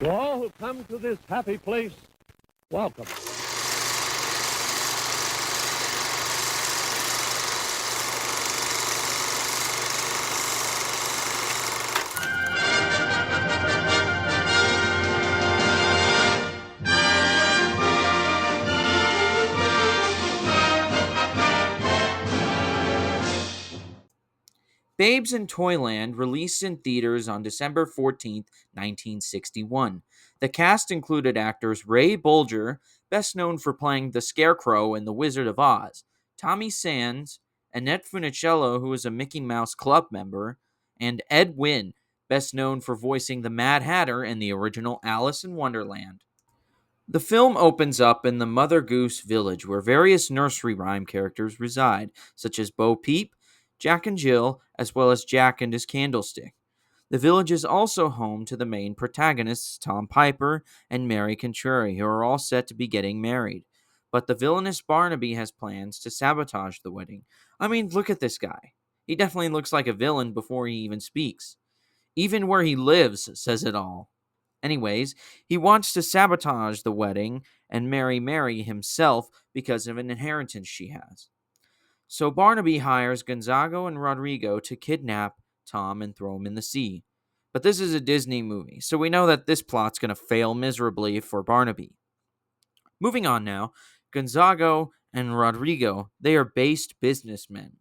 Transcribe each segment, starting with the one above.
To all who come to this happy place, welcome. Babes in Toyland released in theaters on December 14th, 1961. The cast included actors Ray Bolger, best known for playing the Scarecrow in The Wizard of Oz, Tommy Sands, Annette Funicello, who was a Mickey Mouse Club member, and Ed Wynn, best known for voicing the Mad Hatter in the original Alice in Wonderland. The film opens up in the Mother Goose village where various nursery rhyme characters reside, such as Bo Peep, Jack and Jill, as well as Jack and his candlestick. The village is also home to the main protagonists, Tom Piper and Mary Contrary, who are all set to be getting married. But the villainous Barnaby has plans to sabotage the wedding. I mean, look at this guy. He definitely looks like a villain before he even speaks. Even where he lives says it all. Anyways, he wants to sabotage the wedding and marry Mary himself because of an inheritance she has. So Barnaby hires Gonzago and Rodrigo to kidnap Tom and throw him in the sea. But this is a Disney movie, so we know that this plot's going to fail miserably for Barnaby. Moving on now, Gonzago and Rodrigo, they are based businessmen.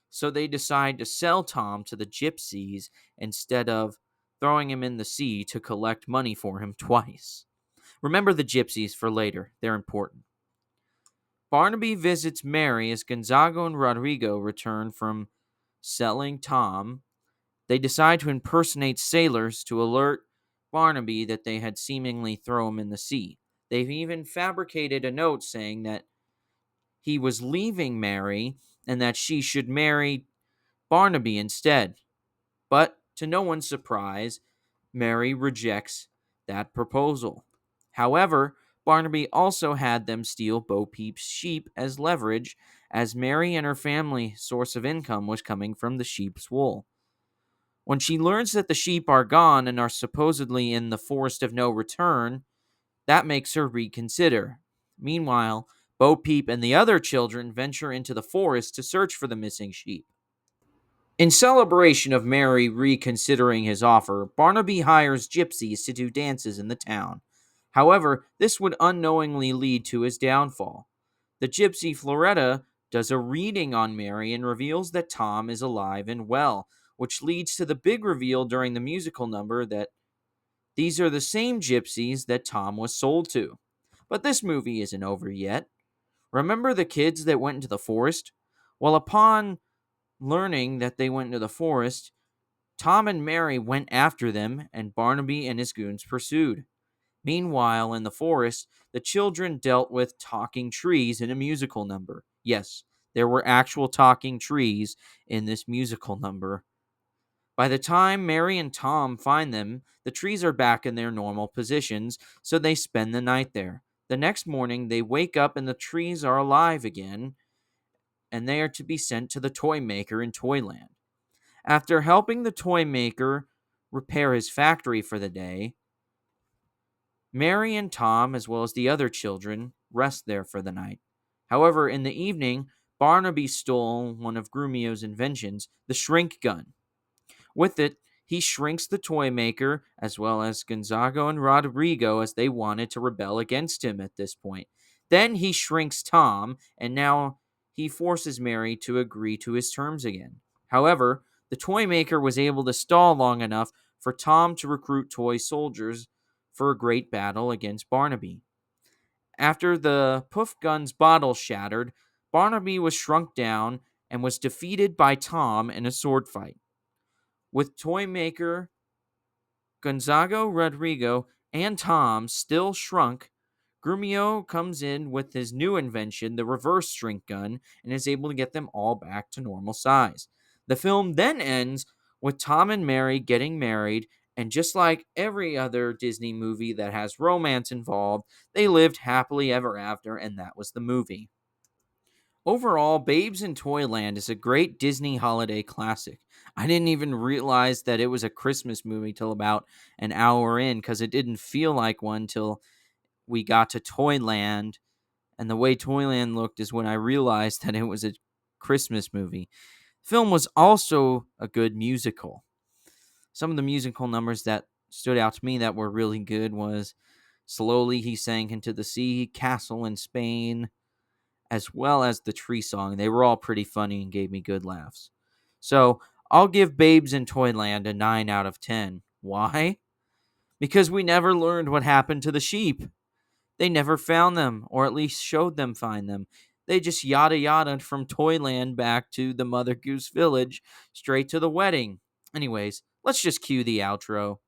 So they decide to sell Tom to the gypsies instead of throwing him in the sea to collect money for him twice. Remember the gypsies for later, they're important. Barnaby visits Mary as Gonzago and Rodrigo return from selling Tom. They decide to impersonate sailors to alert Barnaby that they had seemingly thrown him in the sea. They've even fabricated a note saying that he was leaving Mary and that she should marry Barnaby instead. But to no one's surprise, Mary rejects that proposal. However, Barnaby also had them steal Bo Peep's sheep as leverage, as Mary and her family source of income was coming from the sheep's wool. When she learns that the sheep are gone and are supposedly in the forest of no return, that makes her reconsider. Meanwhile, Bo Peep and the other children venture into the forest to search for the missing sheep. In celebration of Mary reconsidering his offer, Barnaby hires gypsies to do dances in the town. However, this would unknowingly lead to his downfall. The gypsy Floretta does a reading on Mary and reveals that Tom is alive and well, which leads to the big reveal during the musical number that these are the same gypsies that Tom was sold to. But this movie isn't over yet. Remember the kids that went into the forest? Well, upon learning that they went into the forest, Tom and Mary went after them, and Barnaby and his goons pursued. Meanwhile, in the forest, the children dealt with talking trees in a musical number. Yes, there were actual talking trees in this musical number. By the time Mary and Tom find them, the trees are back in their normal positions, so they spend the night there. The next morning, they wake up and the trees are alive again, and they are to be sent to the toy maker in Toyland. After helping the toy maker repair his factory for the day, Mary and Tom, as well as the other children, rest there for the night. However, in the evening, Barnaby stole one of Grumio's inventions, the shrink gun. With it, he shrinks the toy maker, as well as Gonzago and Rodrigo, as they wanted to rebel against him at this point. Then he shrinks Tom, and now he forces Mary to agree to his terms again. However, the toy maker was able to stall long enough for Tom to recruit toy soldiers for a great battle against Barnaby. After the poof gun's bottle shattered, Barnaby was shrunk down and was defeated by Tom in a sword fight. With toy maker Gonzago, Rodrigo, and Tom still shrunk, Grumio comes in with his new invention, the reverse shrink gun, and is able to get them all back to normal size. The film then ends with Tom and Mary getting married, and just like every other Disney movie that has romance involved, they lived happily ever after, and that was the movie. Overall, Babes in Toyland is a great Disney holiday classic. I didn't even realize that it was a Christmas movie till about an hour in because it didn't feel like one till we got to Toyland. And the way Toyland looked is when I realized that it was a Christmas movie. The film was also a good musical. Some of the musical numbers that stood out to me that were really good was Slowly He Sank into the Sea, Castle in Spain, as well as the tree song. They were all pretty funny and gave me good laughs. So I'll give Babes in Toyland a 9 out of 10. Why? Because we never learned what happened to the sheep. They never found them, or at least showed them find them. They just yada yada from Toyland back to the Mother Goose Village, straight to the wedding. Anyways, let's just cue the outro.